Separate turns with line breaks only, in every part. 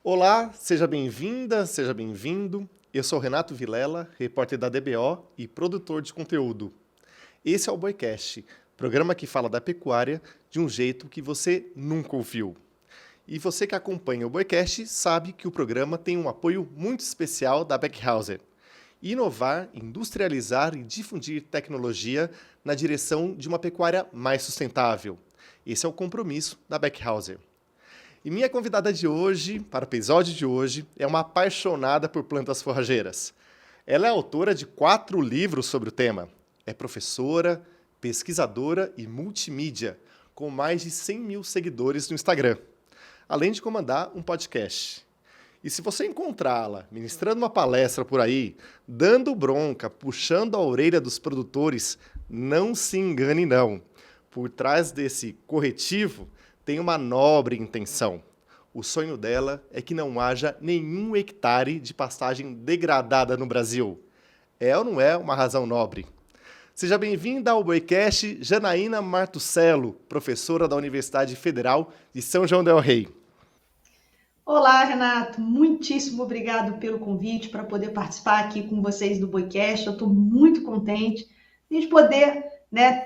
Olá, seja bem-vinda, seja bem-vindo. Eu sou Renato Vilela, repórter da DBO e produtor de conteúdo. Esse é o Boicast, programa que fala da pecuária de um jeito que você nunca ouviu. E você que acompanha o Boicast sabe que o programa tem um apoio muito especial da Beckhauser. Inovar, industrializar e difundir tecnologia na direção de uma pecuária mais sustentável. Esse é o compromisso da Beckhauser. E minha convidada de hoje, para o episódio de hoje, é uma apaixonada por plantas forrageiras. Ela é autora de 4 livros sobre o tema. É professora, pesquisadora e multimídia, com mais de 100 mil seguidores no Instagram, além de comandar um podcast. E se você encontrá-la ministrando uma palestra por aí, dando bronca, puxando a orelha dos produtores, não se engane não. Por trás desse corretivo, tem uma nobre intenção. O sonho dela é que não haja nenhum hectare de pastagem degradada no Brasil. É ou não é uma razão nobre? Seja bem-vinda ao Boicast, Janaína Martuscello, professora da Universidade Federal de São João del Rei.
Olá, Renato. Muitíssimo obrigado pelo convite para poder participar aqui com vocês do Boicast. Eu estou muito contente de poder,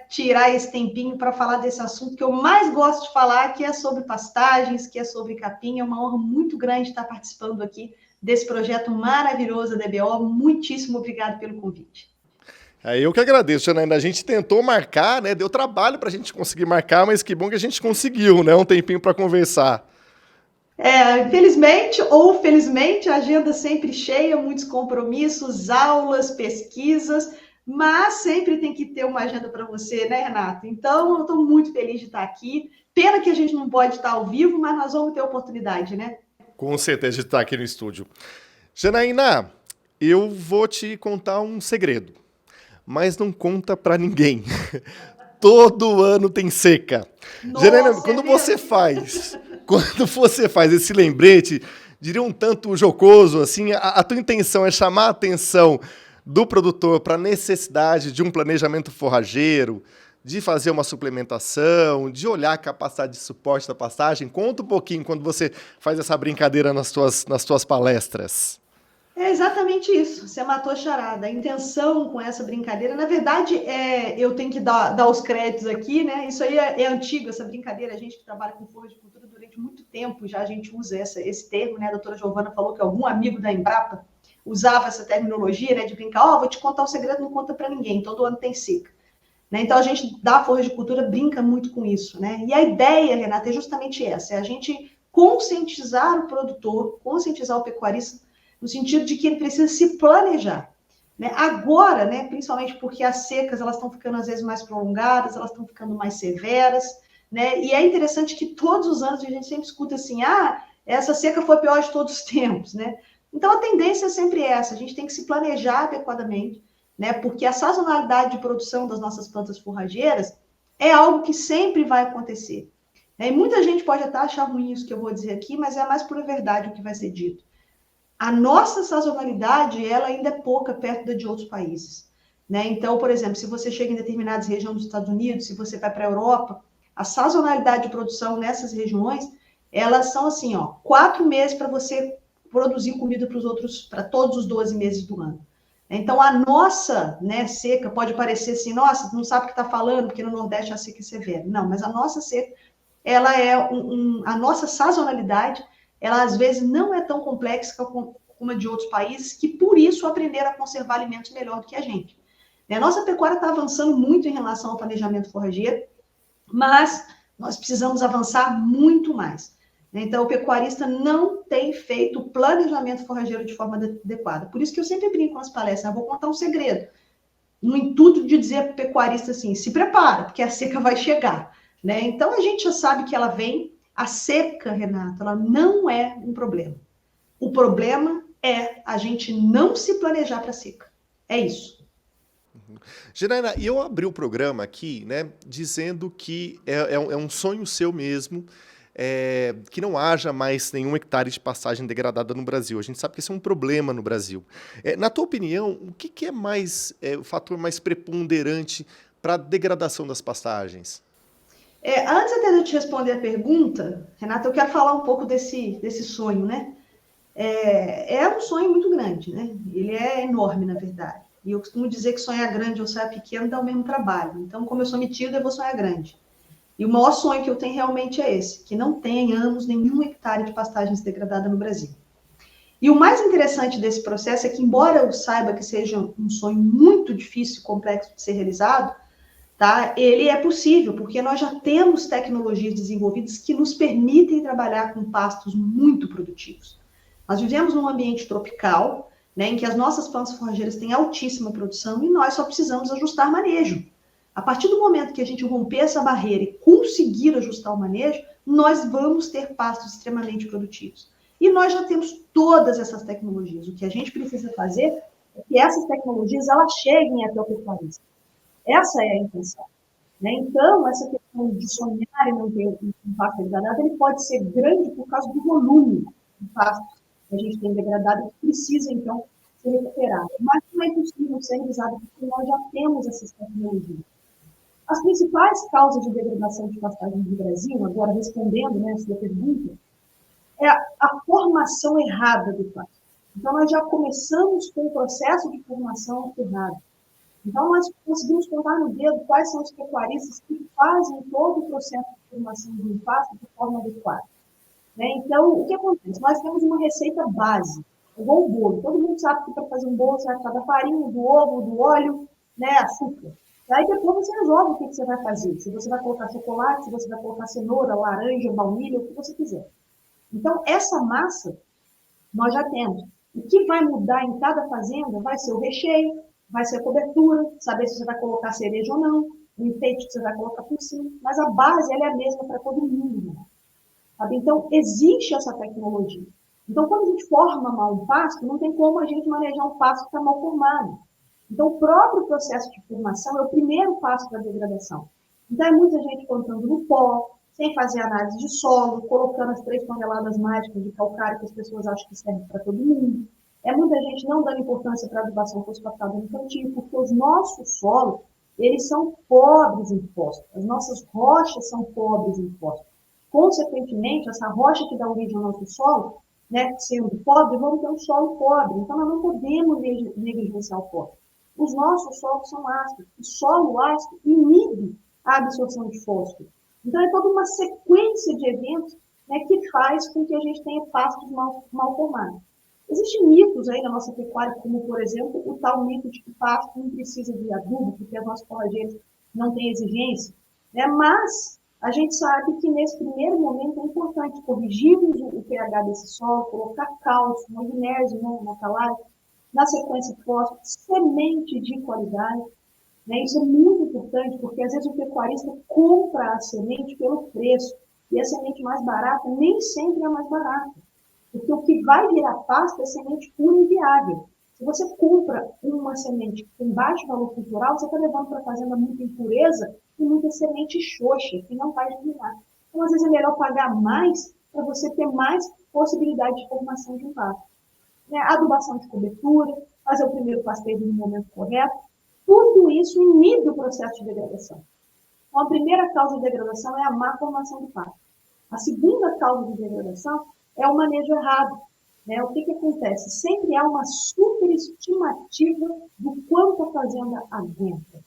tirar esse tempinho para falar desse assunto que eu mais gosto de falar, que é sobre pastagens, que é sobre capim. É uma honra muito grande estar participando aqui desse projeto maravilhoso da DBO. Muitíssimo obrigado pelo convite.
Eu que agradeço, Janaína. A gente tentou marcar, né? Deu trabalho para a gente conseguir marcar, mas que bom que a gente conseguiu, né? Um tempinho para conversar.
Infelizmente ou felizmente, a agenda sempre cheia, muitos compromissos, aulas, pesquisas, mas sempre tem que ter uma agenda para você, né, Renato? Então, eu estou muito feliz de estar aqui. Pena que a gente não pode estar ao vivo, mas nós vamos ter oportunidade, né?
Com certeza de estar aqui no estúdio. Janaína, eu vou te contar um segredo, mas não conta para ninguém. Todo ano tem seca. Janaína,
Nossa, é
quando você faz esse lembrete, diria um tanto jocoso, assim, a tua intenção é chamar a atenção do produtor para a necessidade de um planejamento forrageiro, de fazer uma suplementação, de olhar a capacidade de suporte da pastagem. Conta um pouquinho quando você faz essa brincadeira nas tuas palestras.
É exatamente isso, você matou a charada. A intenção com essa brincadeira, na verdade, eu tenho que dar os créditos aqui, né? Isso aí é antigo, essa brincadeira. A gente que trabalha com forra de cultura durante muito tempo já a gente usa esse termo, né? A doutora Giovana falou que algum amigo da Embrapa usava essa terminologia, né? De brincar, vou te contar um segredo, não conta para ninguém, todo ano tem seca. Né? Então, a gente da forra de cultura brinca muito com isso, né? E a ideia, Renata, é justamente essa, é a gente conscientizar o produtor, conscientizar o pecuarista no sentido de que ele precisa se planejar. Né? Agora, né, principalmente porque as secas elas estão ficando às vezes mais prolongadas, elas estão ficando mais severas, né? E é interessante que todos os anos a gente sempre escuta assim, essa seca foi a pior de todos os tempos, né? Então a tendência é sempre essa, a gente tem que se planejar adequadamente, né? Porque a sazonalidade de produção das nossas plantas forrageiras é algo que sempre vai acontecer. Né? E muita gente pode até achar ruim isso que eu vou dizer aqui, mas é a mais pura verdade o que vai ser dito. A nossa sazonalidade, ela ainda é pouca perto da de outros países. Né? Então, por exemplo, se você chega em determinadas regiões dos Estados Unidos, se você vai para a Europa, a sazonalidade de produção nessas regiões, elas são assim, 4 meses para você produzir comida para todos os 12 meses do ano. Então, a nossa, né, seca pode parecer assim, nossa, não sabe o que está falando, porque no Nordeste a seca é severa. Não, mas a nossa seca, ela é a nossa sazonalidade, ela às vezes não é tão complexa como a de outros países, que por isso aprenderam a conservar alimentos melhor do que a gente. A nossa pecuária está avançando muito em relação ao planejamento forrageiro, mas nós precisamos avançar muito mais. Então, o pecuarista não tem feito o planejamento forrageiro de forma adequada. Por isso que eu sempre brinco com as palestras, vou contar um segredo, no intuito de dizer para o pecuarista assim, se prepara, porque a seca vai chegar. Né? Então, a gente já sabe que ela vem. A seca, Renato, ela não é um problema. O problema é a gente não se planejar para a seca. É isso.
Janaína, e eu abri o programa aqui, né, dizendo que é um sonho seu mesmo, que não haja mais nenhum hectare de pastagem degradada no Brasil. A gente sabe que esse é um problema no Brasil. Na tua opinião, o que é mais o fator mais preponderante para a degradação das pastagens?
Antes até de eu te responder a pergunta, Renata, eu quero falar um pouco desse sonho, né? é um sonho muito grande, né? Ele é enorme, na verdade. E eu costumo dizer que sonhar grande ou sonhar pequeno dá o mesmo trabalho. Então, como eu sou metida, eu vou sonhar grande. E o maior sonho que eu tenho realmente é esse, que não tenhamos nenhum hectare de pastagens degradada no Brasil. E o mais interessante desse processo é que, embora eu saiba que seja um sonho muito difícil e complexo de ser realizado, tá? Ele é possível, porque nós já temos tecnologias desenvolvidas que nos permitem trabalhar com pastos muito produtivos. Nós vivemos num ambiente tropical, né, em que as nossas plantas forrageiras têm altíssima produção e nós só precisamos ajustar manejo. A partir do momento que a gente romper essa barreira e conseguir ajustar o manejo, nós vamos ter pastos extremamente produtivos. E nós já temos todas essas tecnologias. O que a gente precisa fazer é que essas tecnologias elas cheguem até o pecuarista. Essa é a intenção. Né? Então, essa questão de sonhar e não ter um pasto degradado, ele pode ser grande por causa do volume de pasto que a gente tem degradado, que precisa, então, ser recuperado. Mas não é possível ser realizado porque nós já temos essas tecnologias. As principais causas de degradação de pastagens no Brasil, agora respondendo, né, a sua pergunta, é a formação errada do pasto. Então, nós já começamos com o processo de formação errado. Então, nós conseguimos contar no dedo quais são os pecuaristas que fazem todo o processo de formação de um pasto de forma adequada. Né? Então, o que acontece? Nós temos uma receita base, igual o bolo. Todo mundo sabe que para fazer um bolo você vai precisar da farinha, do ovo, do óleo, né, açúcar. E aí depois você resolve o que você vai fazer. Se você vai colocar chocolate, se você vai colocar cenoura, laranja, baunilha, o que você quiser. Então, essa massa nós já temos. O que vai mudar em cada fazenda vai ser o recheio, vai ser a cobertura, saber se você vai colocar cereja ou não, o enfeite que você vai colocar por cima, mas a base ela é a mesma para todo mundo. Né? Sabe? Então, existe essa tecnologia. Então, quando a gente forma mal um pasto, não tem como a gente manejar um pasto que está mal formado. Então, o próprio processo de formação é o primeiro passo da degradação. Então, é muita gente plantando no pó, sem fazer análise de solo, colocando as 3 toneladas mágicas de calcário que as pessoas acham que serve para todo mundo. É muita gente não dando importância para a adubação fosfatada no cantinho, porque os nossos solos, eles são pobres em fósforo. As nossas rochas são pobres em fósforo. Consequentemente, essa rocha que dá origem ao nosso solo, né, sendo pobre, vamos ter um solo pobre. Então, nós não podemos negligenciar o fósforo. Os nossos solos são ácidos. O solo ácido inibe a absorção de fósforo. Então, é toda uma sequência de eventos, né, que faz com que a gente tenha pastos mal formados. Existem mitos aí na nossa pecuária, como, por exemplo, o tal mito de que pasto não precisa de adubo, porque as nossas forrageiras não têm exigência. Né? Mas a gente sabe que nesse primeiro momento é importante corrigirmos o pH desse solo, colocar cálcio, magnésio, né, na calagem, na sequência fósforo, semente de qualidade. Né? Isso é muito importante, porque às vezes o pecuarista compra a semente pelo preço, e a semente mais barata nem sempre é a mais barata. Porque o que vai virar pasto é semente pura e viável. Se você compra uma semente com baixo valor cultural, você está levando para a fazenda muita impureza e muita semente xoxa, que não vai germinar. Então, às vezes, é melhor pagar mais para você ter mais possibilidade de formação de um pasto. Né? Adubação de cobertura, fazer o primeiro pasteio no momento correto, tudo isso inibe o processo de degradação. Então, a primeira causa de degradação é a má formação do pasto. A segunda causa de degradação é o manejo errado. Né? O que acontece? Sempre há uma superestimativa do quanto a fazenda aguenta.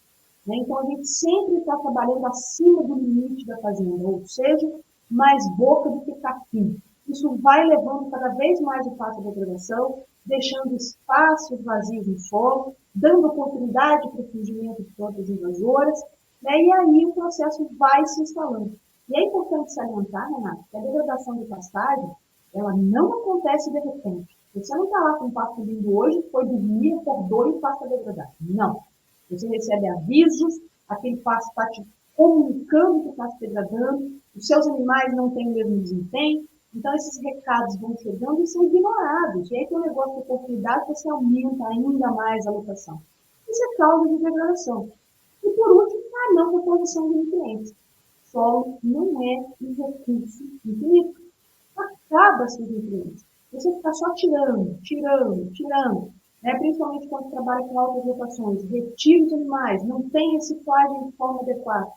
Né? Então, a gente sempre está trabalhando acima do limite da fazenda, ou seja, mais boca do que capim. Isso vai levando cada vez mais o pasto à degradação, deixando espaços vazios no solo, dando oportunidade para o surgimento de plantas invasoras, né? E aí o processo vai se instalando. E é importante salientar, Renato, que a degradação de pastagem, ela não acontece de repente. Você não está lá com o pasto lindo hoje, foi dormir, acordou e o pasto está degradado. Não. Você recebe avisos, aquele pasto está te comunicando que está se degradando, os seus animais não têm o mesmo desempenho, então esses recados vão chegando e são ignorados. E aí tem um negócio de oportunidade, você aumenta ainda mais a lotação. Isso é causa de degradação. E por último, a não reposição de nutrientes. Solo não é um recurso infinito. Acaba-se os nutrientes. Você fica só tirando, né? Principalmente quando trabalha com altas rotações, retira os animais, não tem reciclagem de forma adequada.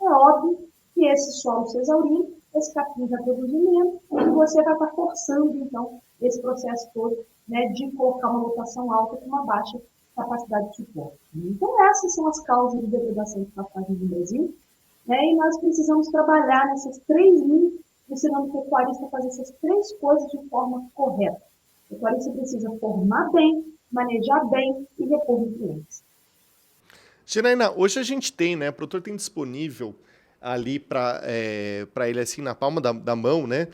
É óbvio que esse solo se exaurindo, esse capim vai produzir menos, e você vai estar forçando, então, esse processo todo, né, de colocar uma lotação alta com uma baixa capacidade de suporte. Então, essas são as causas de degradação de pastagem no Brasil, né, e nós precisamos trabalhar nessas 3 linhas, ensinando o pecuarista a fazer essas 3 coisas de forma correta. O pecuarista precisa formar bem, manejar bem e repor nutrientes.
Janaína, hoje a gente tem, né, o produtor tem disponível ali para ele, assim, na palma da mão, né,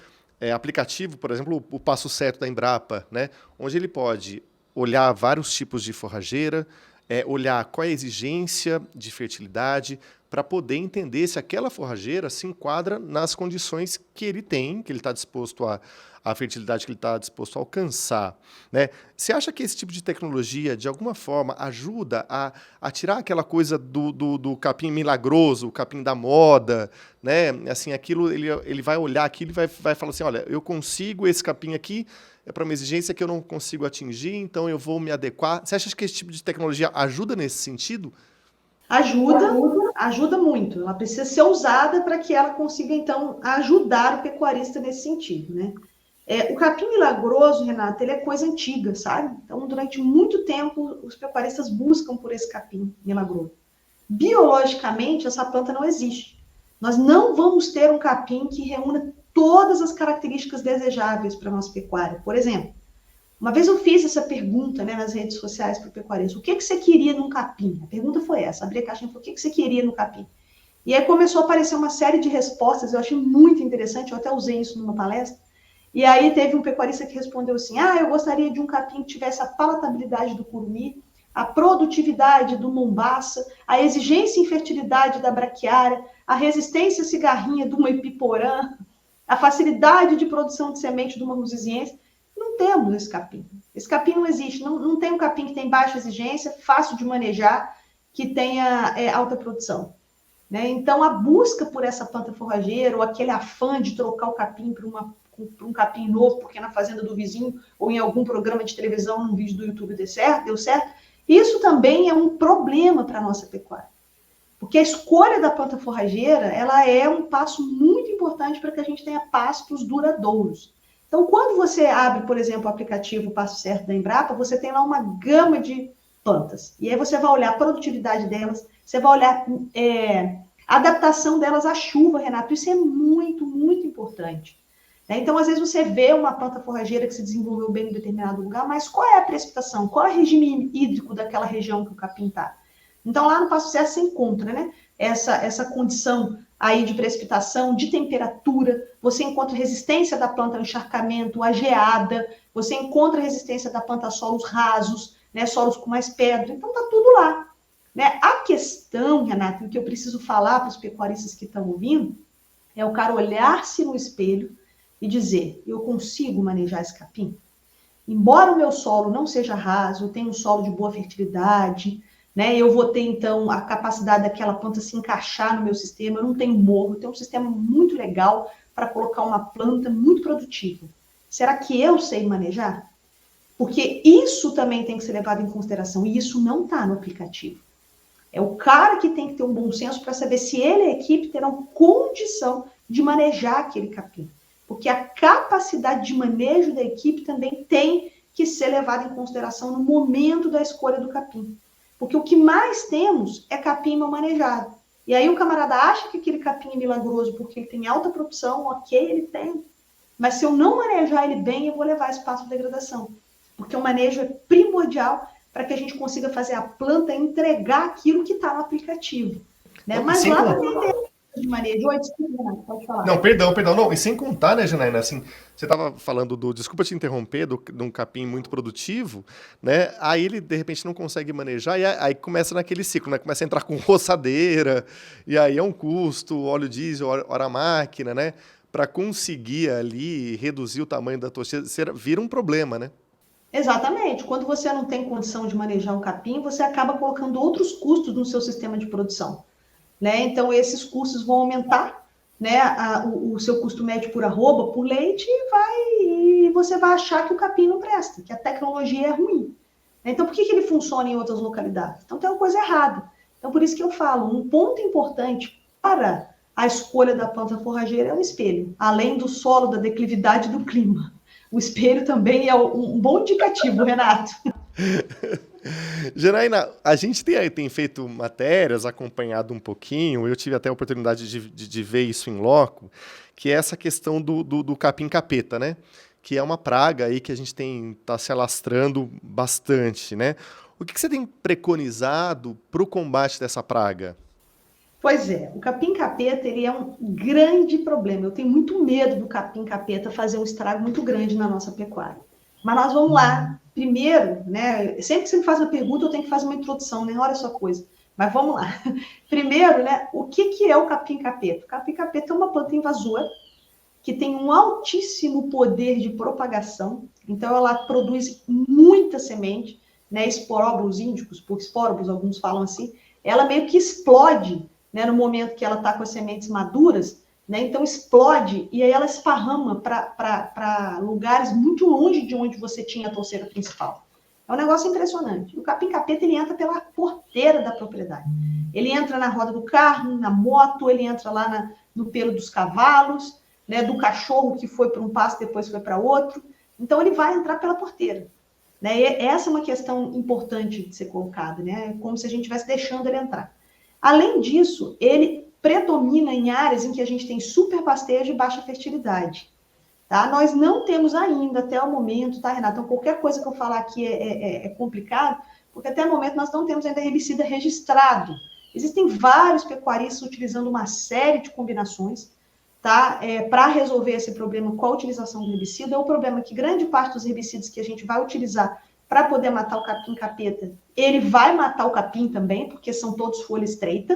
aplicativo, por exemplo, o Passo Certo da Embrapa, né, onde ele pode olhar vários tipos de forrageira, olhar qual é a exigência de fertilidade, para poder entender se aquela forrageira se enquadra nas condições que ele tem, que ele está disposto a fertilidade que ele está disposto a alcançar, né? Você acha que esse tipo de tecnologia, de alguma forma, ajuda a tirar aquela coisa do capim milagroso, o capim da moda, né? Assim, aquilo, ele vai olhar aquilo e vai falar assim, olha, eu consigo esse capim aqui, é para uma exigência que eu não consigo atingir, então eu vou me adequar. Você acha que esse tipo de tecnologia ajuda nesse sentido?
Ajuda muito. Ela precisa ser usada para que ela consiga, então, ajudar o pecuarista nesse sentido, né? O capim milagroso, Renata, ele é coisa antiga, sabe? Então, durante muito tempo, os pecuaristas buscam por esse capim milagroso. Biologicamente, essa planta não existe. Nós não vamos ter um capim que reúna todas as características desejáveis para a nossa pecuária. Por exemplo, uma vez eu fiz essa pergunta, né, nas redes sociais para o pecuarista. O que você queria num capim? A pergunta foi essa. Abri a caixinha e falei, o que você queria no capim? E aí começou a aparecer uma série de respostas. Eu achei muito interessante. Eu até usei isso numa palestra. E aí teve um pecuarista que respondeu assim, eu gostaria de um capim que tivesse a palatabilidade do curumim, a produtividade do mombaça, a exigência em fertilidade da braquiária, a resistência cigarrinha de uma ipiporã, a facilidade de produção de semente de uma rusiziense. Não temos esse capim. Esse capim não existe. Não tem um capim que tem baixa exigência, fácil de manejar, que tenha alta produção. Né? Então, a busca por essa planta forrageira, ou aquele afã de trocar o capim para um capim novo, porque na fazenda do vizinho, ou em algum programa de televisão, num vídeo do YouTube deu certo, isso também é um problema para a nossa pecuária. Porque a escolha da planta forrageira, ela é um passo muito importante para que a gente tenha pastos duradouros. Então, quando você abre, por exemplo, o aplicativo Passo Certo da Embrapa, você tem lá uma gama de plantas. E aí você vai olhar a produtividade delas, você vai olhar a adaptação delas à chuva, Renato. Isso é muito, muito importante. Então, às vezes você vê uma planta forrageira que se desenvolveu bem em determinado lugar, mas qual é a precipitação? Qual é o regime hídrico daquela região que o capim está? Então, lá no Passo Certo você encontra, né, essa condição aí de precipitação, de temperatura, você encontra resistência da planta ao encharcamento, à geada, você encontra resistência da planta a solos rasos, né, solos com mais pedra, então tá tudo lá. Né? A questão, Renata, que eu preciso falar para os pecuaristas que estão ouvindo, é o cara olhar-se no espelho e dizer, eu consigo manejar esse capim? Embora o meu solo não seja raso, eu tenho um solo de boa fertilidade, né? Eu vou ter, então, a capacidade daquela planta se encaixar no meu sistema, eu não tenho morro, eu tenho um sistema muito legal para colocar uma planta muito produtiva. Será que eu sei manejar? Porque isso também tem que ser levado em consideração, e isso não está no aplicativo. É o cara que tem que ter um bom senso para saber se ele e a equipe terão condição de manejar aquele capim. Porque a capacidade de manejo da equipe também tem que ser levada em consideração no momento da escolha do capim. Porque o que mais temos é capim mal manejado. E aí o camarada acha que aquele capim é milagroso porque ele tem alta produção, ok, ele tem. Mas se eu não manejar ele bem, eu vou levar espaço de degradação. Porque o manejo é primordial para que a gente consiga fazer a planta entregar aquilo que está no aplicativo. Né? Mas lá também tem de manejo. Oi, desculpa, Renato, pode falar.
Não, perdão. Não, e sem contar, né, Janaína, assim, você estava falando desculpa te interromper, de um capim muito produtivo, né, aí ele, de repente, não consegue manejar, e aí começa naquele ciclo, né, começa a entrar com roçadeira, e aí é um custo, óleo diesel, hora máquina, né, para conseguir ali reduzir o tamanho da torceira, vira um problema, né?
Exatamente. Quando você não tem condição de manejar um capim, você acaba colocando outros custos no seu sistema de produção. Né? Então, esses custos vão aumentar, né? O seu custo médio por arroba, por leite, e você vai achar que o capim não presta, que a tecnologia é ruim. Então, por que ele funciona em outras localidades? Então, tem uma coisa errada. Então, por isso que eu falo, um ponto importante para a escolha da planta forrageira é um espelho, além do solo, da declividade do clima. O espelho também é um bom indicativo, Renato.
Janaína, a gente tem feito matérias, acompanhado um pouquinho, eu tive até a oportunidade de ver isso em loco, que é essa questão do capim-capeta, né? Que é uma praga aí que a gente está se alastrando bastante, né? O que você tem preconizado para o combate dessa praga?
Pois é, o capim-capeta ele é um grande problema. Eu tenho muito medo do capim-capeta fazer um estrago muito grande na nossa pecuária. Mas nós vamos lá. Primeiro, né? Sempre que você me faz uma pergunta, eu tenho que fazer uma introdução, né? Olha só coisa. Mas vamos lá. Primeiro, né? O que é o capim-capeta? O capim-capeta é uma planta invasora que tem um altíssimo poder de propagação. Então, ela produz muita semente, né? Esporóbulos índicos, por esporóbulos, alguns falam assim. Ela meio que explode, né, no momento que ela está com as sementes maduras, né, então explode e aí ela esparrama para lugares muito longe de onde você tinha a touceira principal. É um negócio impressionante. O capim-capeta ele entra pela porteira da propriedade. Ele entra na roda do carro, na moto, ele entra lá no pelo dos cavalos, né, do cachorro que foi para um pasto depois foi para outro. Então ele vai entrar pela porteira. Né? E essa é uma questão importante de ser colocada, né? Como se a gente estivesse deixando ele entrar. Além disso, ele predomina em áreas em que a gente tem superpastejo e baixa fertilidade. Tá? Nós não temos ainda, até o momento, tá, Renato? Então, qualquer coisa que eu falar aqui é complicado, porque até o momento nós não temos ainda herbicida registrado. Existem vários pecuaristas utilizando uma série de combinações, tá? Para resolver esse problema com a utilização do herbicida. É o problema que grande parte dos herbicidas que a gente vai utilizar para poder matar o capim-capeta, ele vai matar o capim também, porque são todos folha estreita,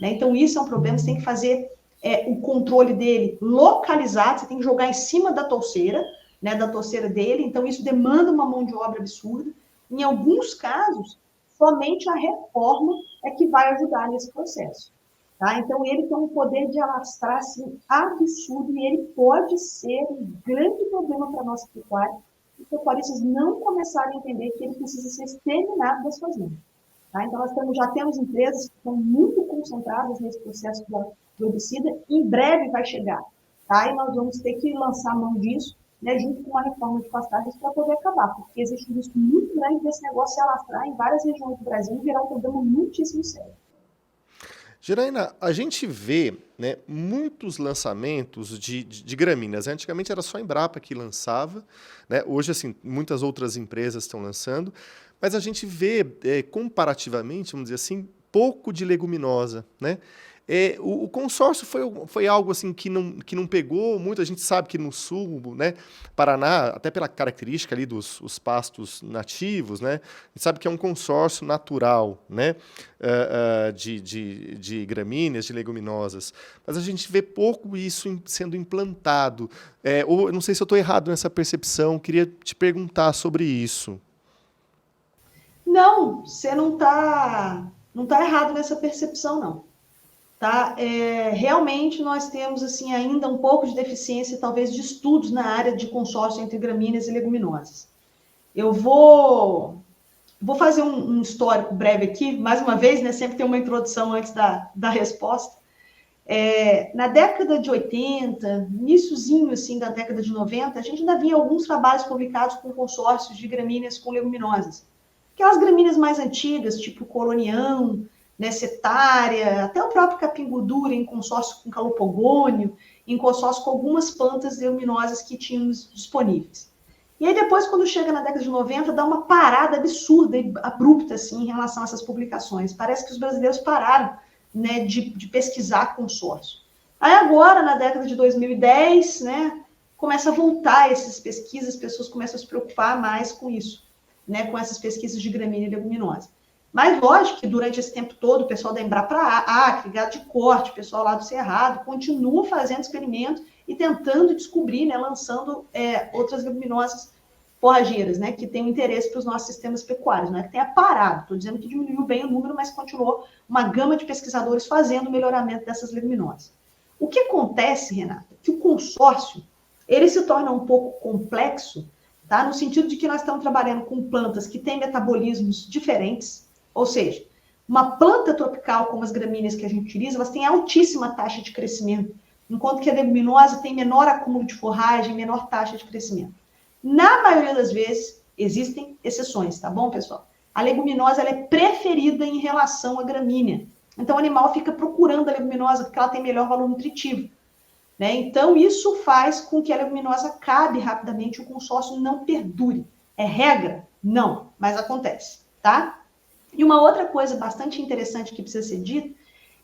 né? Então, isso é um problema, você tem que fazer o controle dele localizado, você tem que jogar em cima da touceira, né, da touceira dele, então isso demanda uma mão de obra absurda. Em alguns casos, somente a reforma é que vai ajudar nesse processo. Tá? Então, ele tem um poder de alastrar assim, absurdo e ele pode ser um grande problema para a nossa pecuária, se os pecuaristas não começarem a entender que ele precisa ser exterminado das fazendas. Tá? Então, nós já temos empresas que estão muito concentradas nesse processo do herbicida, em breve vai chegar. Tá? E nós vamos ter que lançar a mão disso, né, junto com uma reforma de pastagens para poder acabar, porque existe um risco muito grande desse negócio se alastrar em várias regiões do Brasil e virar um problema muitíssimo sério.
Janaína, a gente vê, né, muitos lançamentos de gramíneas. Antigamente era só a Embrapa que lançava, né? Hoje, assim, muitas outras empresas estão lançando, mas a gente vê, comparativamente, vamos dizer assim, pouco de leguminosa, né? O consórcio foi algo assim que não pegou muito. A gente sabe que no sul, né, Paraná, até pela característica ali dos os pastos nativos, né, a gente sabe que é um consórcio natural, né, de gramíneas, de leguminosas. Mas a gente vê pouco isso sendo implantado. Ou, eu não sei se eu estou errado nessa percepção, queria te perguntar sobre isso.
Não, você não tá errado nessa percepção, não. Tá? Realmente nós temos assim ainda um pouco de deficiência, talvez, de estudos na área de consórcio entre gramíneas e leguminosas. Eu vou fazer um histórico breve aqui, mais uma vez, né? Sempre tem uma introdução antes da resposta. Na década de 80, iniciozinho assim, da década de 90, a gente ainda via alguns trabalhos publicados com consórcios de gramíneas com leguminosas. Aquelas gramíneas mais antigas, tipo colonião, né, setária, até o próprio capim-gordura em consórcio com calopogônio, em consórcio com algumas plantas leguminosas que tínhamos disponíveis. E aí depois, quando chega na década de 90, dá uma parada absurda e abrupta assim, em relação a essas publicações. Parece que os brasileiros pararam, né, de pesquisar consórcio. Aí agora, na década de 2010, né, começa a voltar essas pesquisas, as pessoas começam a se preocupar mais com isso, né, com essas pesquisas de gramínea e leguminosa. Mas, lógico que durante esse tempo todo, o pessoal da Embrapa Acre, Gado de Corte, o pessoal lá do Cerrado, continua fazendo experimentos e tentando descobrir, né, lançando outras leguminosas forrageiras, né, que têm interesse para os nossos sistemas pecuários. Não é que tenha parado, estou dizendo que diminuiu bem o número, mas continuou uma gama de pesquisadores fazendo o melhoramento dessas leguminosas. O que acontece, Renata, é que o consórcio ele se torna um pouco complexo, tá, no sentido de que nós estamos trabalhando com plantas que têm metabolismos diferentes. Ou seja, Uma planta tropical, como as gramíneas que a gente utiliza, elas têm altíssima taxa de crescimento, enquanto que a leguminosa tem menor acúmulo de forragem, menor taxa de crescimento. Na maioria das vezes, existem exceções, tá bom, pessoal? A leguminosa ela é preferida em relação à gramínea. Então, o animal fica procurando a leguminosa porque ela tem melhor valor nutritivo. Né? Então, isso faz com que a leguminosa acabe rapidamente, o consórcio não perdure. É regra? Não, mas acontece, tá? E uma outra coisa bastante interessante que precisa ser dita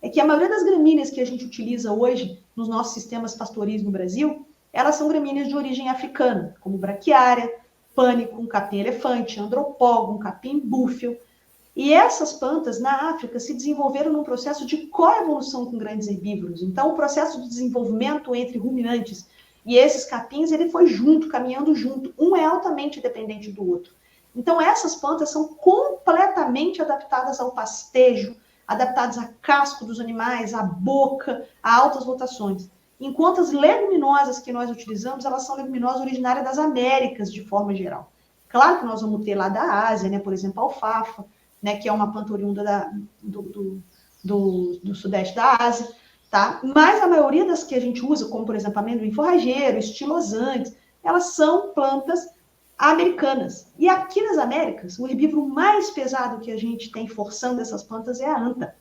é que a maioria das gramíneas que a gente utiliza hoje nos nossos sistemas pastoris no Brasil, elas são gramíneas de origem africana, como braquiária, pânico, capim-elefante, andropógon, capim-búfio. E essas plantas na África se desenvolveram num processo de coevolução com grandes herbívoros. Então, o processo de desenvolvimento entre ruminantes e esses capins, ele foi junto, caminhando junto. Um é altamente dependente do outro. Então, essas plantas são completamente adaptadas ao pastejo, adaptadas a casco dos animais, à boca, a altas rotações. Enquanto as leguminosas que nós utilizamos, elas são leguminosas originárias das Américas, de forma geral. Claro que nós vamos ter lá da Ásia, né? Por exemplo, a alfafa, né? Que é uma planta oriunda do sudeste da Ásia, tá? Mas a maioria das que a gente usa, como, por exemplo, amendoim forrageiro, estilosantes, elas são plantas americanas. E aqui nas Américas, o herbívoro mais pesado que a gente tem forçando essas plantas é a anta.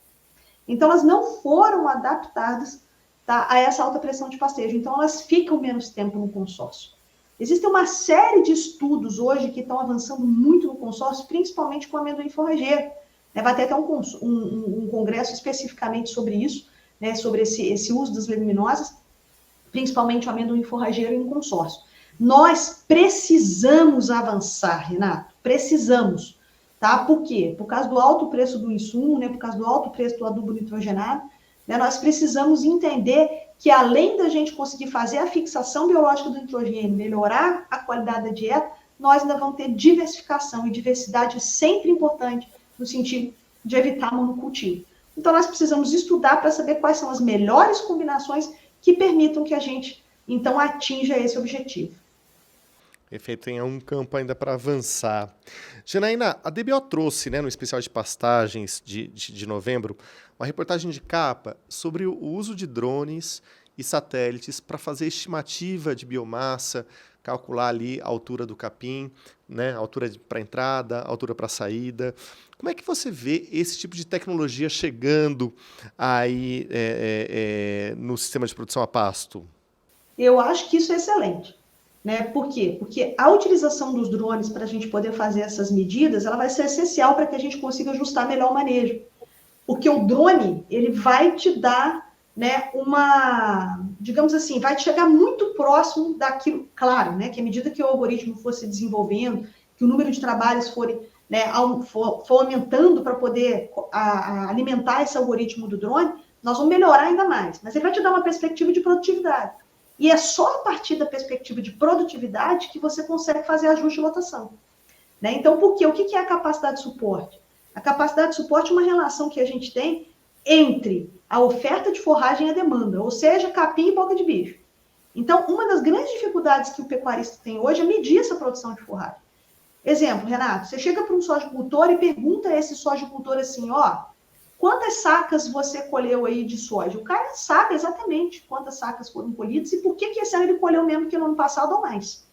Então, elas não foram adaptadas, tá, a essa alta pressão de pastejo. Então, elas ficam menos tempo no consórcio. Existe uma série de estudos hoje que estão avançando muito no consórcio, principalmente com o amendoim forrageiro. Vai ter até um congresso especificamente sobre isso, né, sobre esse uso das leguminosas, principalmente o amendoim forrageiro em consórcio. Nós precisamos avançar, Renato, precisamos, tá? Por quê? Por causa do alto preço do insumo, né? Por causa do alto preço do adubo nitrogenado, né? Nós precisamos entender que além da gente conseguir fazer a fixação biológica do nitrogênio, melhorar a qualidade da dieta, nós ainda vamos ter diversificação, e diversidade é sempre importante no sentido de evitar monocultivo. Então, nós precisamos estudar para saber quais são as melhores combinações que permitam que a gente, então, atinja esse objetivo.
Perfeito, tem um campo ainda para avançar. Janaína, a DBO trouxe, né, no especial de pastagens de novembro, uma reportagem de capa sobre o uso de drones e satélites para fazer estimativa de biomassa, calcular ali a altura do capim, né, a altura para entrada, a altura para saída. Como é que você vê esse tipo de tecnologia chegando aí no sistema de produção a pasto?
Eu acho que isso é excelente. Né? Por quê? Porque a utilização dos drones para a gente poder fazer essas medidas, ela vai ser essencial para que a gente consiga ajustar melhor o manejo. Porque o drone, ele vai te dar, né, digamos assim, vai te chegar muito próximo daquilo, claro, né, que à medida que o algoritmo for se desenvolvendo, que o número de trabalhos for aumentando para poder alimentar esse algoritmo do drone, nós vamos melhorar ainda mais. Mas ele vai te dar uma perspectiva de produtividade. E é só a partir da perspectiva de produtividade que você consegue fazer ajuste de lotação. Né? Então, por quê? O que é a capacidade de suporte? A capacidade de suporte é uma relação que a gente tem entre a oferta de forragem e a demanda, ou seja, capim e boca de bicho. Então, uma das grandes dificuldades que o pecuarista tem hoje é medir essa produção de forragem. Exemplo, Renato, você chega para um sojicultor e pergunta a esse sojicultor assim, ó, quantas sacas você colheu aí de soja? O cara sabe exatamente quantas sacas foram colhidas e por que esse ano ele colheu menos que no ano passado ou mais.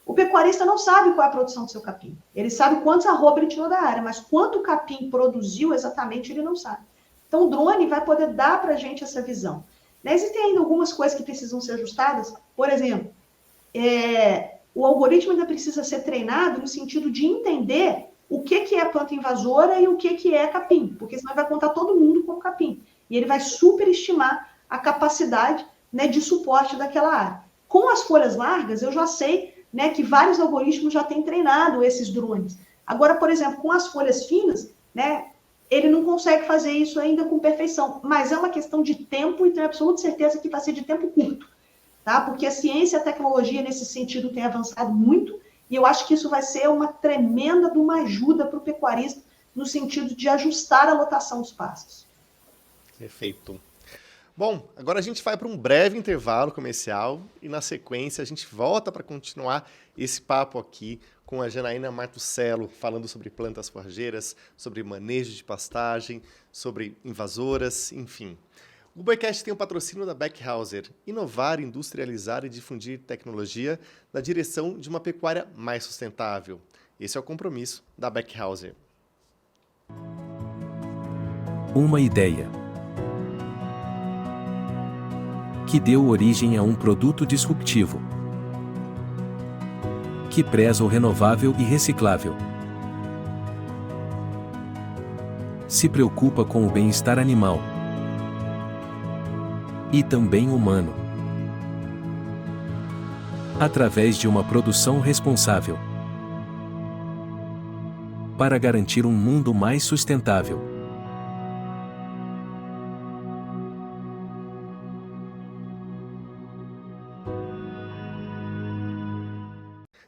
O pecuarista não sabe qual é a produção do seu capim. Ele sabe quantos arroba ele tirou da área, mas quanto o capim produziu exatamente ele não sabe. Então o drone vai poder dar para a gente essa visão. Existem ainda algumas coisas que precisam ser ajustadas. Por exemplo, o algoritmo ainda precisa ser treinado no sentido de entender o que é planta invasora e o que é capim, porque senão vai contar todo mundo como capim. E ele vai superestimar a capacidade, né, de suporte daquela área. Com as folhas largas, eu já sei, né, que vários algoritmos já têm treinado esses drones. Agora, por exemplo, com as folhas finas, né, ele não consegue fazer isso ainda com perfeição, mas é uma questão de tempo e tenho absoluta certeza que vai ser de tempo curto, tá? Porque a ciência e a tecnologia nesse sentido tem avançado muito. E eu acho que isso vai ser uma tremenda de uma ajuda para o pecuarista no sentido de ajustar a lotação dos pastos.
Perfeito. Bom, agora a gente vai para um breve intervalo comercial e na sequência a gente volta para continuar esse papo aqui com a Janaína Martuscello, falando sobre plantas forrageiras, sobre manejo de pastagem, sobre invasoras, enfim. O Boicast tem o patrocínio da Beckhauser, inovar, industrializar e difundir tecnologia na direção de uma pecuária mais sustentável. Esse é o compromisso da Beckhauser.
Uma ideia que deu origem a um produto disruptivo, que preza o renovável e reciclável, se preocupa com o bem-estar animal e também humano, através de uma produção responsável, para garantir um mundo mais sustentável.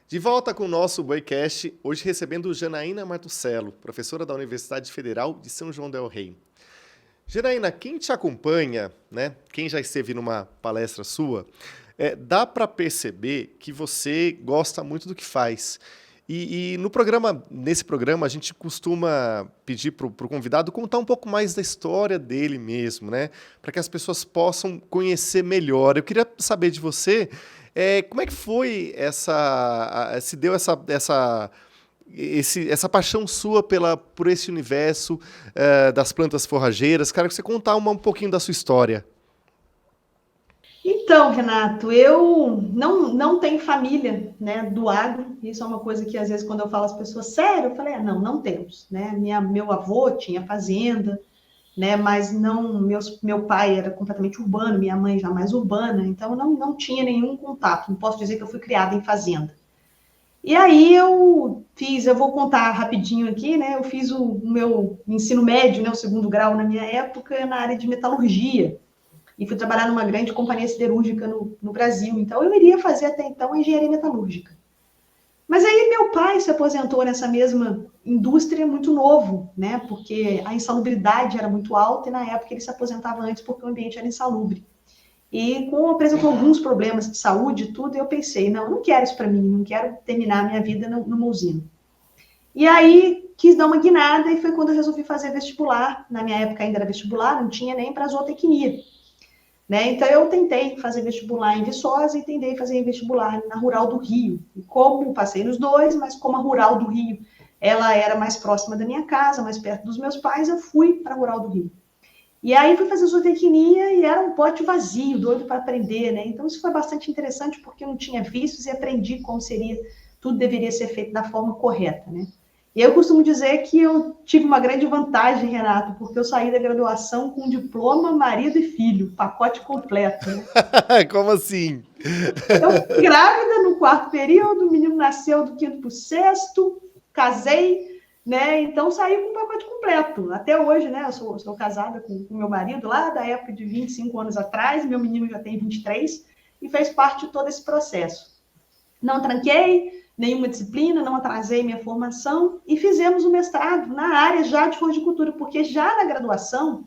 De volta com o nosso Boicast, hoje recebendo Janaína Martuscello, professora da Universidade Federal de São João del Rei. Janaína, quem te acompanha, né, quem já esteve numa palestra sua, dá para perceber que você gosta muito do que faz. E nesse programa, a gente costuma pedir para o convidado contar um pouco mais da história dele mesmo, né, para que as pessoas possam conhecer melhor. Eu queria saber de você, como é que foi se deu essa paixão sua por esse universo das plantas forrageiras? Quero que você contar um pouquinho da sua história.
Então, Renato, eu não tenho família, né, do agro. Isso é uma coisa que, às vezes, quando eu falo às pessoas, sério, eu falei, não temos, né? Meu avô tinha fazenda, né, mas meu pai era completamente urbano, minha mãe já mais urbana, então não tinha nenhum contato. Não posso dizer que eu fui criada em fazenda. E aí eu vou contar rapidinho aqui, né? Eu fiz o meu ensino médio, né, o segundo grau na minha época, na área de metalurgia. E fui trabalhar numa grande companhia siderúrgica no Brasil. Então, eu iria fazer até então a engenharia metalúrgica. Mas aí meu pai se aposentou nessa mesma indústria muito novo, né? Porque a insalubridade era muito alta e na época ele se aposentava antes porque o ambiente era insalubre. E apresentou alguns problemas de saúde e tudo, eu pensei, não quero isso para mim, não quero terminar a minha vida numa usina. E aí quis dar uma guinada e foi quando eu resolvi fazer vestibular. Na minha época ainda era vestibular, não tinha nem para zootecnia. Né? Então, eu tentei fazer vestibular em Viçosa e tentei fazer vestibular na Rural do Rio. E como passei nos dois, mas como a Rural do Rio ela era mais próxima da minha casa, mais perto dos meus pais, eu fui para a Rural do Rio. E aí fui fazer zootecnia e era um pote vazio, doido para aprender. Né? Então, isso foi bastante interessante porque eu não tinha vícios e aprendi como tudo deveria ser feito da forma correta. Né? E eu costumo dizer que eu tive uma grande vantagem, Renato, porque eu saí da graduação com diploma, marido e filho, pacote completo. Né?
Como assim?
Eu fui grávida no 4º período, o menino nasceu do 5º para o 6º, casei, né? Então saí com o pacote completo. Até hoje, né? Eu sou casada com meu marido lá da época de 25 anos atrás, meu menino já tem 23 e fez parte de todo esse processo. Não tranquei nenhuma disciplina, não atrasei minha formação e fizemos o mestrado na área já de floricultura, porque já na graduação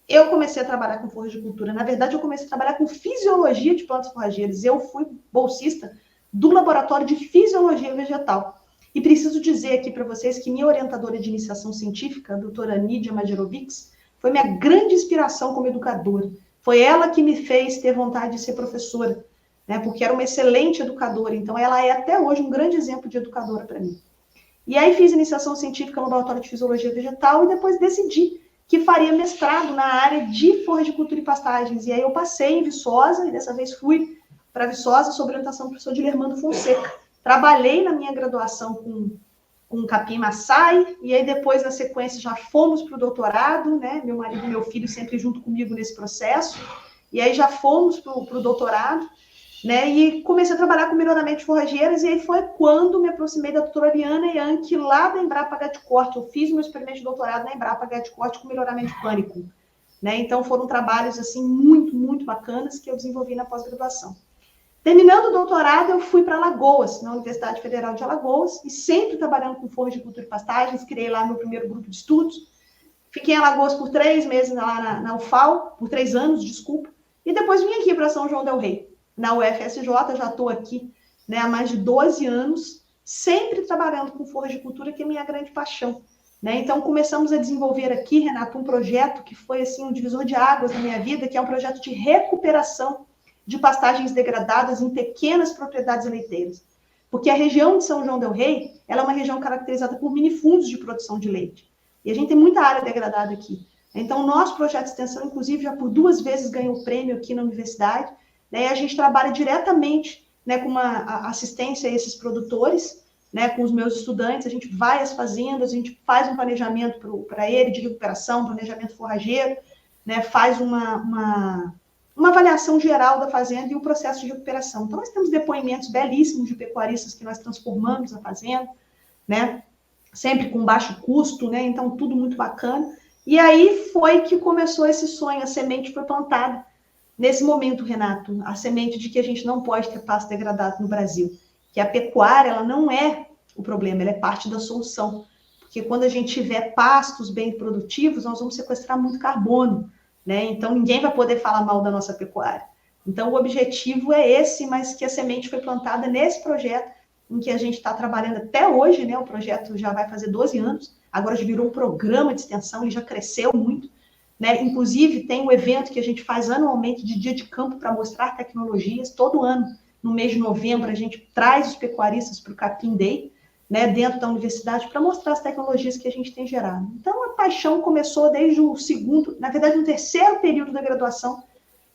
eu comecei a trabalhar com floricultura. Na verdade, eu comecei a trabalhar com fisiologia de plantas forrageiras. Eu fui bolsista do laboratório de fisiologia vegetal. E preciso dizer aqui para vocês que minha orientadora de iniciação científica, a doutora Nídia Majerovics, foi minha grande inspiração como educadora. Foi ela que me fez ter vontade de ser professora. Né, porque era uma excelente educadora, então ela é até hoje um grande exemplo de educadora para mim. E aí fiz iniciação científica no laboratório de fisiologia vegetal e depois decidi que faria mestrado na área de forragicultura e pastagens. E aí eu passei em Viçosa, e dessa vez fui para Viçosa sob orientação do professor Dilermando Fonseca. Trabalhei na minha graduação com capim maçai, e aí depois, na sequência, já fomos para o doutorado, né? Meu marido e meu filho sempre junto comigo nesse processo, e aí já fomos para o doutorado, né, e comecei a trabalhar com melhoramento de forrageiras, e aí foi quando me aproximei da doutora Ariana Yankee, lá da Embrapa Gado de Corte. Eu fiz meu experimento de doutorado na Embrapa Gado de Corte com melhoramento de pânico. Né? Então, foram trabalhos assim, muito, muito bacanas que eu desenvolvi na pós-graduação. Terminando o doutorado, eu fui para Alagoas, na Universidade Federal de Alagoas, e sempre trabalhando com forragicultura e pastagens, criei lá meu primeiro grupo de estudos, Fiquei em Alagoas por 3 meses lá na UFAL, por 3 anos, desculpa, e depois vim aqui para São João del Rei, na UFSJ, já estou aqui, né, há mais de 12 anos, sempre trabalhando com floricultura, que é minha grande paixão. Né? Então, começamos a desenvolver aqui, Renato, um projeto que foi assim, um divisor de águas na minha vida, que é um projeto de recuperação de pastagens degradadas em pequenas propriedades leiteiras. Porque a região de São João del Rei, ela é uma região caracterizada por minifundos de produção de leite. E a gente tem muita área degradada aqui. Então, o nosso projeto de extensão, inclusive, já por 2 vezes ganhou o prêmio aqui na universidade, né? E a gente trabalha diretamente, né, com uma assistência a esses produtores, né, com os meus estudantes, a gente vai às fazendas, a gente faz um planejamento para ele de recuperação, planejamento forrageiro, né, faz uma avaliação geral da fazenda e o processo de recuperação. Então, nós temos depoimentos belíssimos de pecuaristas que nós transformamos a fazenda, né, sempre com baixo custo, né, então tudo muito bacana. E aí foi que começou esse sonho, a semente foi plantada. Nesse momento, Renato, a semente de que a gente não pode ter pasto degradado no Brasil, que a pecuária ela não é o problema, ela é parte da solução. Porque quando a gente tiver pastos bem produtivos, nós vamos sequestrar muito carbono, né? Então, ninguém vai poder falar mal da nossa pecuária. Então, o objetivo é esse, mas que a semente foi plantada nesse projeto, em que a gente está trabalhando até hoje, né? O projeto já vai fazer 12 anos, agora já virou um programa de extensão, ele já cresceu muito, né? Inclusive, tem um evento que a gente faz anualmente de dia de campo para mostrar tecnologias, todo ano. No mês de novembro, a gente traz os pecuaristas para o Capim Day, né, dentro da universidade, para mostrar as tecnologias que a gente tem gerado. Então, a paixão começou desde o segundo, na verdade, no terceiro período da graduação.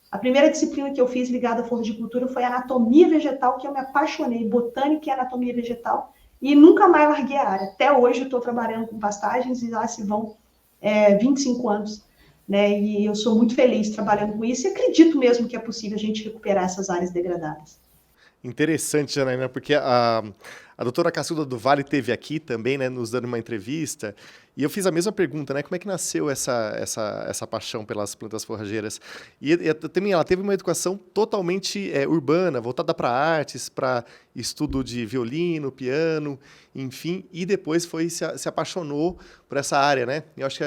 A primeira disciplina que eu fiz ligada à floricultura foi anatomia vegetal, que eu me apaixonei, botânica e anatomia vegetal, e nunca mais larguei a área. Até hoje, eu estou trabalhando com pastagens e lá se vão 25 anos. Né, e eu sou muito feliz trabalhando com isso e acredito mesmo que é possível a gente recuperar essas áreas degradadas.
Interessante, Janaína, porque a doutora Cacilda do Vale esteve aqui também, né, nos dando uma entrevista, e eu fiz a mesma pergunta, né, como é que nasceu essa paixão pelas plantas forrageiras? E também ela teve uma educação totalmente urbana, voltada para artes, para estudo de violino, piano, enfim, e depois se apaixonou por essa área, né? Eu acho que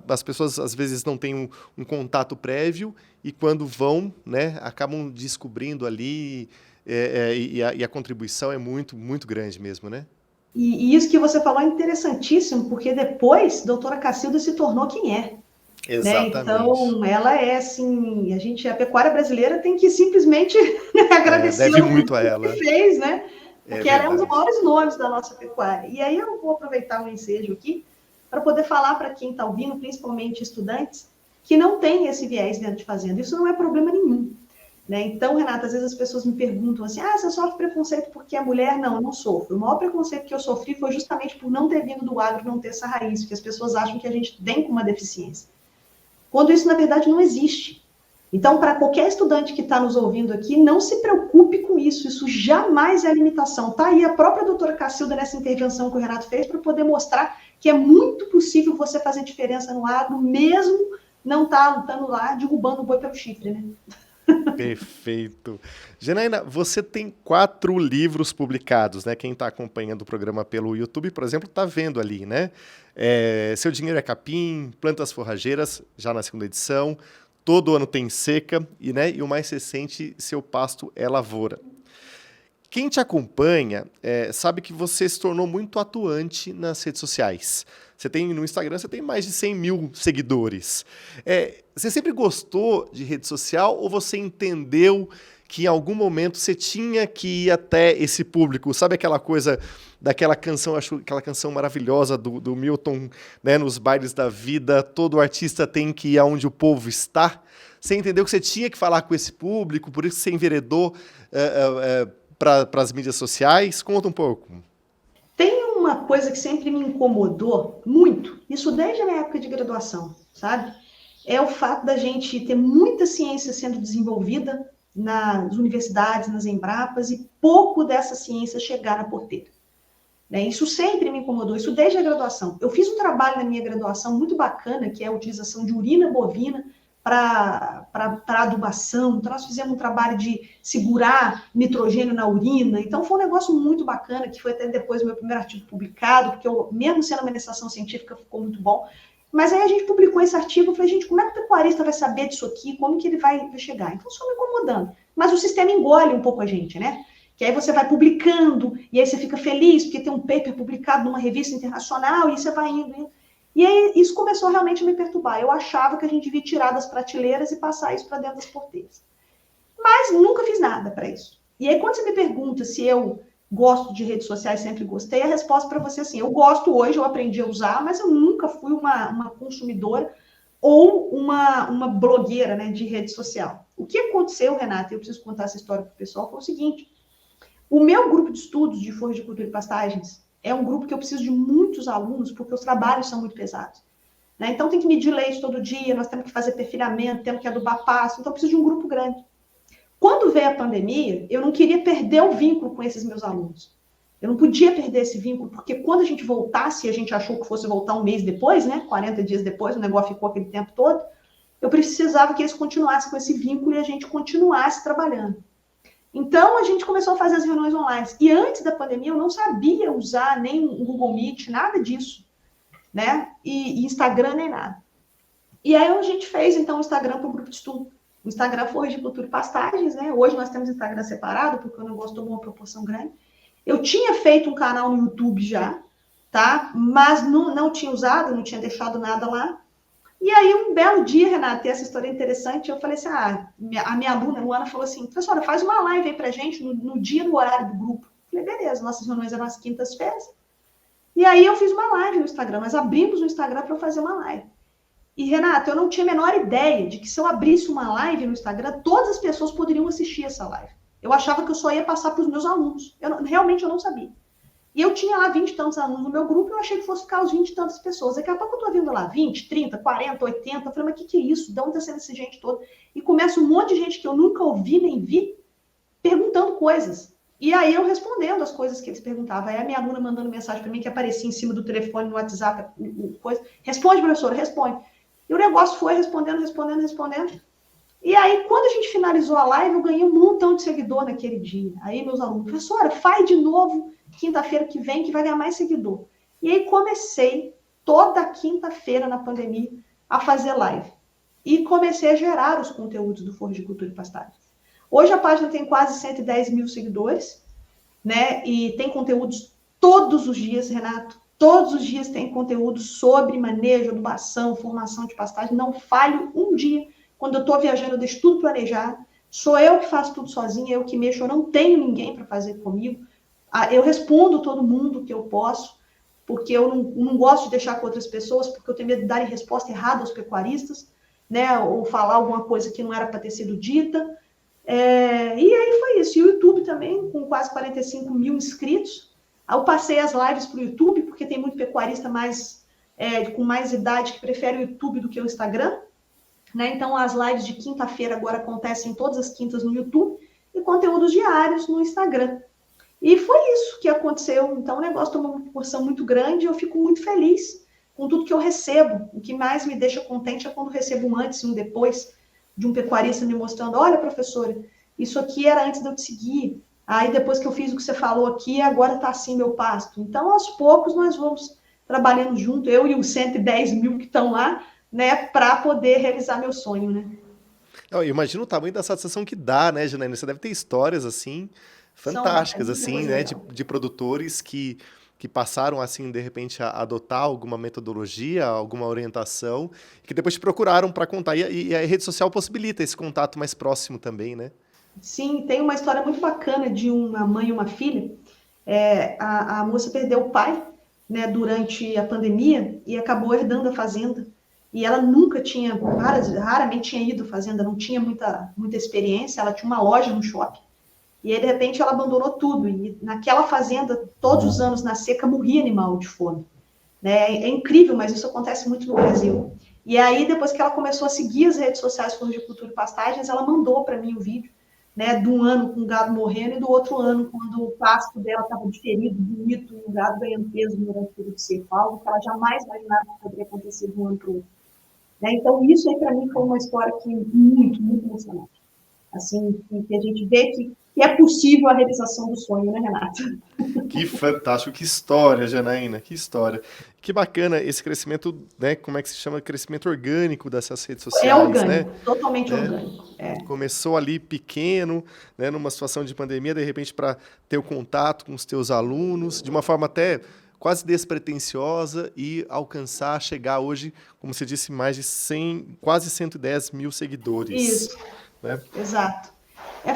as pessoas, às vezes, não têm um contato prévio, e quando vão, né, acabam descobrindo ali... E a contribuição é muito, muito grande mesmo, né?
E isso que você falou é interessantíssimo, porque depois a doutora Cacilda se tornou quem é.
Exatamente.
Né? Então, ela é assim, a pecuária brasileira tem que simplesmente agradecer
deve muito a ela.
Que fez, né? Porque ela é um dos
verdade.
maiores nomes da nossa pecuária. E aí eu vou aproveitar o ensejo aqui para poder falar para quem está ouvindo, principalmente estudantes, que não tem esse viés dentro de fazenda. Isso não é problema nenhum. Né? Então, Renata, às vezes as pessoas me perguntam assim, você sofre preconceito porque é mulher? Não, eu não sofro. O maior preconceito que eu sofri foi justamente por não ter vindo do agro, não ter essa raiz, porque as pessoas acham que a gente vem com uma deficiência. Quando isso, na verdade, não existe. Então, para qualquer estudante que está nos ouvindo aqui, não se preocupe com isso. Isso jamais é limitação. Está aí a própria doutora Cacilda nessa intervenção que o Renato fez para poder mostrar que é muito possível você fazer diferença no agro, mesmo não estando lá derrubando o boi pelo chifre, né?
Perfeito. Janaína, você tem 4 livros publicados, né? Quem está acompanhando o programa pelo YouTube, por exemplo, está vendo ali, né? Seu Dinheiro é Capim, Plantas Forrageiras, já na 2ª edição, Todo Ano Tem Seca, e o mais recente, Seu Pasto é Lavoura. Quem te acompanha sabe que você se tornou muito atuante nas redes sociais. No Instagram, você tem mais de 100 mil seguidores. Você sempre gostou de rede social ou você entendeu que em algum momento você tinha que ir até esse público? Sabe aquela coisa daquela canção, acho aquela canção maravilhosa do Milton, né, nos bailes da vida, todo artista tem que ir aonde o povo está? Você entendeu que você tinha que falar com esse público, por isso você enveredou para as mídias sociais? Conta um pouco.
Tem uma coisa que sempre me incomodou muito, isso desde a minha época de graduação, sabe? É o fato da gente ter muita ciência sendo desenvolvida nas universidades, nas Embrapas, e pouco dessa ciência chegar na porteira. Né? Isso sempre me incomodou, isso desde a graduação. Eu fiz um trabalho na minha graduação muito bacana, que é a utilização de urina bovina para adubação. Então, nós fizemos um trabalho de segurar nitrogênio na urina. Então, foi um negócio muito bacana, que foi até depois o meu primeiro artigo publicado, porque eu, mesmo sendo uma iniciação científica, ficou muito bom. Mas aí a gente publicou esse artigo, eu falei, gente, como é que o pecuarista vai saber disso aqui? Como que ele vai chegar? Então, só me incomodando. Mas o sistema engole um pouco a gente, né? Que aí você vai publicando, e aí você fica feliz, porque tem um paper publicado numa revista internacional, e você vai indo. E aí isso começou realmente a me perturbar. Eu achava que a gente devia tirar das prateleiras e passar isso para dentro das porteiras. Mas nunca fiz nada para isso. E aí, quando você me pergunta se eu gosto de redes sociais, sempre gostei, a resposta para você é assim, eu gosto hoje, eu aprendi a usar, mas eu nunca fui uma consumidora ou uma blogueira, né, de rede social. O que aconteceu, Renata, eu preciso contar essa história para o pessoal, foi o seguinte, o meu grupo de estudos de floricultura e pastagens é um grupo que eu preciso de muitos alunos, porque os trabalhos são muito pesados. Né? Então, tem que medir leite todo dia, nós temos que fazer perfilhamento, temos que adubar pasto, então eu preciso de um grupo grande. Quando veio a pandemia, eu não queria perder o vínculo com esses meus alunos. Eu não podia perder esse vínculo, porque quando a gente voltasse, a gente achou que fosse voltar um mês depois, né? 40 dias depois, o negócio ficou aquele tempo todo, eu precisava que eles continuassem com esse vínculo e a gente continuasse trabalhando. Então, a gente começou a fazer as reuniões online. E antes da pandemia, eu não sabia usar nem o Google Meet, nada disso, né? E Instagram, nem nada. E aí, a gente fez, então, o Instagram para o grupo de estudo. O Instagram foi Floricultura e Pastagens, né? Hoje nós temos Instagram separado, porque o negócio tomou uma proporção grande. Eu tinha feito um canal no YouTube já, tá? Mas não tinha usado, não tinha deixado nada lá. E aí, um belo dia, Renata, e essa história é interessante, eu falei assim, a minha aluna, Luana, falou assim, professora, faz uma live aí pra gente no dia, no horário do grupo. Eu falei, beleza, nossas reuniões eram às quintas-feiras. E aí, eu fiz uma live no Instagram, nós abrimos o Instagram para eu fazer uma live. E, Renata, eu não tinha a menor ideia de que se eu abrisse uma live no Instagram, todas as pessoas poderiam assistir essa live. Eu achava que eu só ia passar para os meus alunos. Realmente, eu não sabia. E eu tinha lá 20 e tantos alunos no meu grupo, eu achei que fosse ficar os 20 e tantas pessoas. Daqui a pouco eu tô vendo lá 20, 30, 40, 80. Eu falei, mas o que é isso? De onde tá sendo essa gente toda? E começa um monte de gente que eu nunca ouvi nem vi, perguntando coisas. E aí eu respondendo as coisas que eles perguntavam. Aí a minha aluna mandando mensagem para mim, que aparecia em cima do telefone, no WhatsApp, coisa. Responde, professora, responde. E o negócio foi respondendo. E aí, quando a gente finalizou a live, eu ganhei um montão de seguidor naquele dia. Aí meus alunos, professora, faz de novo quinta-feira que vem, que vai ganhar mais seguidor. E aí comecei toda quinta-feira na pandemia a fazer live. E comecei a gerar os conteúdos do Floricultura e Pastagens. Hoje a página tem quase 110 mil seguidores, né? E tem conteúdos todos os dias, Renato. Todos os dias tem conteúdo sobre manejo, adubação, formação de pastagem. Não falho um dia. Quando eu estou viajando, eu deixo tudo planejado. Sou eu que faço tudo sozinha, eu que mexo. Eu não tenho ninguém para fazer comigo. Eu respondo todo mundo que eu posso, porque eu não gosto de deixar com outras pessoas, porque eu tenho medo de darem resposta errada aos pecuaristas, né? Ou falar alguma coisa que não era para ter sido dita. E aí foi isso. E o YouTube também, com quase 45 mil inscritos. Eu passei as lives para o YouTube, porque tem muito pecuarista com mais idade que prefere o YouTube do que o Instagram. Né? Então, as lives de quinta-feira agora acontecem todas as quintas no YouTube e conteúdos diários no Instagram. E foi isso que aconteceu. Então, o negócio tomou uma proporção muito grande e eu fico muito feliz com tudo que eu recebo. O que mais me deixa contente é quando recebo um antes e um depois de um pecuarista me mostrando, olha, professora, isso aqui era antes de eu te seguir. Aí, depois que eu fiz o que você falou aqui, agora está assim meu pasto. Então, aos poucos, nós vamos trabalhando junto, eu e os 110 mil que estão lá, né, para poder realizar meu sonho, né?
Eu imagino o tamanho da satisfação que dá, né, Janaína? Você deve ter histórias, assim, fantásticas, assim, né, de produtores que passaram, assim, de repente, a adotar alguma metodologia, alguma orientação, que depois te procuraram para contar. E a rede social possibilita esse contato mais próximo também, né?
Sim, tem uma história muito bacana de uma mãe e uma filha. A moça perdeu o pai, né, durante a pandemia e acabou herdando a fazenda. E ela nunca tinha, raramente tinha ido à fazenda, não tinha muita experiência, ela tinha uma loja no shopping. E aí, de repente, ela abandonou tudo. E naquela fazenda, todos os anos, na seca, morria animal de fome. Né? É incrível, mas isso acontece muito no Brasil. E aí, depois que ela começou a seguir as redes sociais Floricultura e Pastagens, ela mandou para mim o vídeo, né, de um ano com o gado morrendo e do outro ano, quando o pasto dela estava diferido, bonito, o gado ganhando peso durante o período seco, algo que ela jamais imaginava que poderia acontecer de um ano para o outro. Né? Então, isso aí, para mim, foi uma história que muito, muito emocionante. Assim, que a gente vê que E é possível a realização do sonho, né, Renato?
Que fantástico, que história, Janaína, que história. Que bacana esse crescimento, né? Como é que se chama? Crescimento orgânico dessas redes
É
sociais, né?
orgânico, totalmente
né?
orgânico.
Começou ali pequeno, né? Numa situação de pandemia, de repente, para ter o contato com os teus alunos, de uma forma até quase despretensiosa e alcançar, chegar hoje, como você disse, mais de 100, quase 110 mil seguidores.
Isso,
né?
Exato.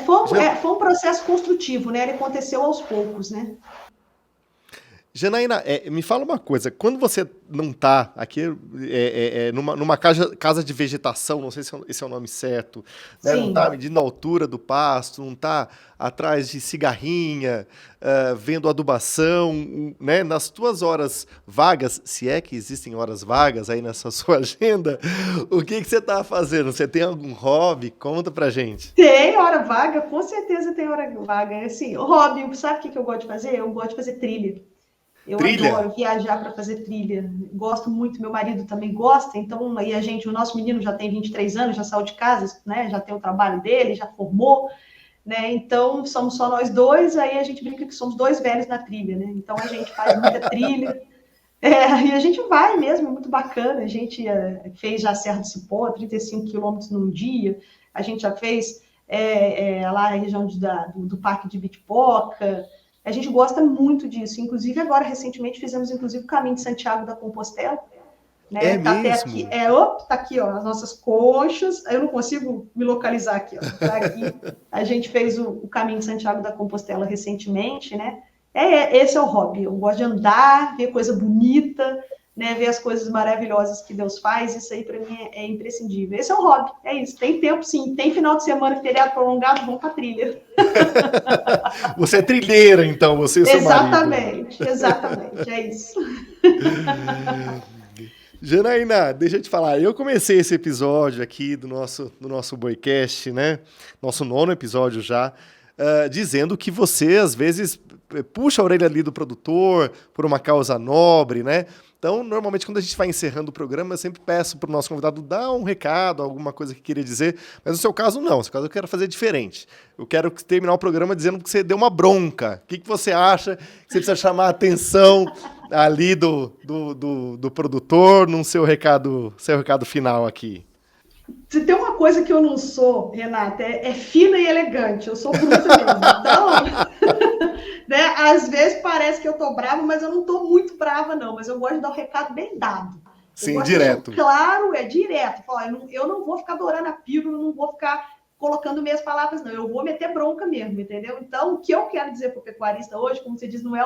Foi um processo construtivo, né? Ele aconteceu aos poucos, né?
Janaína, me fala uma coisa, quando você não está aqui numa casa de vegetação, não sei se esse é o nome certo, né? Não está medindo a altura do pasto, não está atrás de cigarrinha, vendo adubação, né? Nas tuas horas vagas, se é que existem horas vagas aí nessa sua agenda, o que você está fazendo? Você tem algum hobby? Conta pra gente.
Tem hora vaga, com certeza tem hora vaga. Assim, hobby, sabe o que eu gosto de fazer? Eu gosto de fazer trilha. Eu adoro viajar para fazer trilha. Gosto muito, meu marido também gosta. Então, aí o nosso menino já tem 23 anos, já saiu de casa, né? Já tem o trabalho dele, já formou, né? Então, somos só nós dois. Aí a gente brinca que somos dois velhos na trilha, né? Então, a gente faz muita trilha. E a gente vai mesmo, é muito bacana. A gente fez já a Serra do Cipó, 35 quilômetros num dia. A gente já fez lá na região do Parque de Bitipoca. A gente gosta muito disso. Inclusive, agora, recentemente, fizemos o Caminho de Santiago da Compostela. Né?
Tá
mesmo? Até aqui. Tá aqui, ó, as nossas coxas. Eu não consigo me localizar aqui, ó. Tá aqui. A gente fez o Caminho de Santiago da Compostela recentemente, né? Esse é o hobby. Eu gosto de andar, ver coisa bonita, né? Ver as coisas maravilhosas que Deus faz. Isso aí, para mim, é imprescindível. Esse é o hobby, é isso. Tem tempo, sim. Tem final de semana, feriado prolongado, vamos para trilha.
Você é trilheira, então, você e seu
marido. Exatamente, é isso.
Janaína, deixa eu te falar, eu comecei esse episódio aqui do nosso Boicast, né? Nosso 9º episódio já, dizendo que você, às vezes, puxa a orelha ali do produtor por uma causa nobre, né? Então, normalmente, quando a gente vai encerrando o programa, eu sempre peço para o nosso convidado dar um recado, alguma coisa que queria dizer, mas no seu caso, não. No seu caso, eu quero fazer diferente. Eu quero terminar o programa dizendo que você deu uma bronca. O que você acha que você precisa chamar a atenção ali do produtor no seu recado final aqui?
Se tem uma coisa que eu não sou, Renata, é fina e elegante. Eu sou bruta mesmo. Então, né, às vezes parece que eu tô brava, mas eu não tô muito brava, não. Mas eu gosto de dar o recado bem dado.
Sim, direto.
Claro, é direto. Eu não vou ficar dourando a pílula, não vou ficar colocando meias palavras, não. Eu vou meter bronca mesmo, entendeu? Então, o que eu quero dizer para o pecuarista hoje, como você diz, não é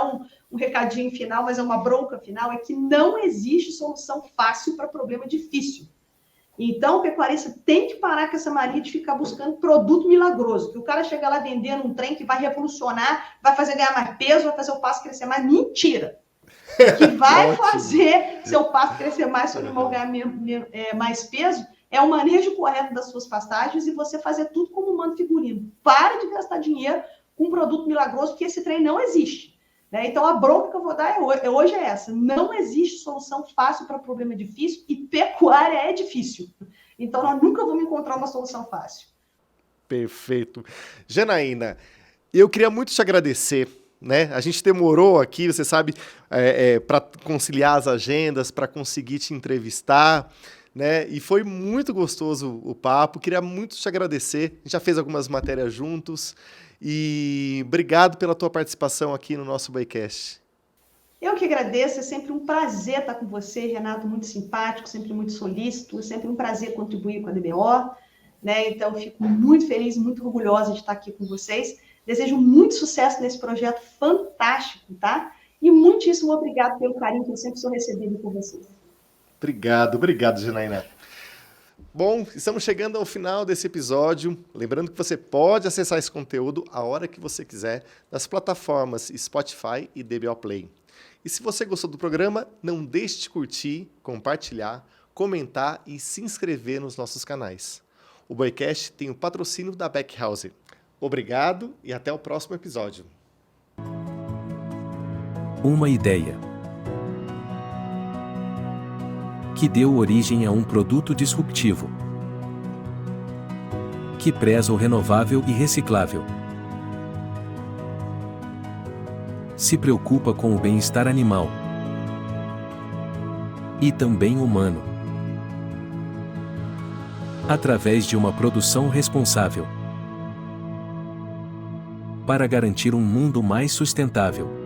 um recadinho final, mas é uma bronca final, é que não existe solução fácil para problema difícil. Então, o pecuarista tem que parar com essa mania de ficar buscando produto milagroso, que o cara chega lá vendendo um trem que vai revolucionar, vai fazer ganhar mais peso, vai fazer o pasto crescer mais. Mentira! O que vai fazer seu pasto crescer mais, seu animal ganhar mais peso, é o manejo correto das suas pastagens e você fazer tudo como manda figurino. Para de gastar dinheiro com um produto milagroso, porque esse trem não existe. Né? Então, a bronca que eu vou dar hoje é essa. Não existe solução fácil para problema difícil e pecuária é difícil. Então, nós nunca vamos encontrar uma solução fácil.
Perfeito. Janaína, eu queria muito te agradecer. Né? A gente demorou aqui, você sabe, para conciliar as agendas, para conseguir te entrevistar. Né? E foi muito gostoso o papo. Queria muito te agradecer. A gente já fez algumas matérias juntos. E obrigado pela tua participação aqui no nosso Boicast.
Eu que agradeço, é sempre um prazer estar com você, Renato, muito simpático, sempre muito solícito, é sempre um prazer contribuir com a DBO, né? Então, fico muito feliz, muito orgulhosa de estar aqui com vocês. Desejo muito sucesso nesse projeto fantástico, tá? E muitíssimo obrigado pelo carinho que eu sempre sou recebida por vocês.
Obrigado, Janaína. Bom, estamos chegando ao final desse episódio. Lembrando que você pode acessar esse conteúdo a hora que você quiser nas plataformas Spotify e DBO Play. E se você gostou do programa, não deixe de curtir, compartilhar, comentar e se inscrever nos nossos canais. O Boicast tem o patrocínio da Backhouse. Obrigado e até o próximo episódio.
Uma ideia que deu origem a um produto disruptivo, que preza o renovável e reciclável. se preocupa com o bem-estar animal e também humano, através de uma produção responsável, para garantir um mundo mais sustentável.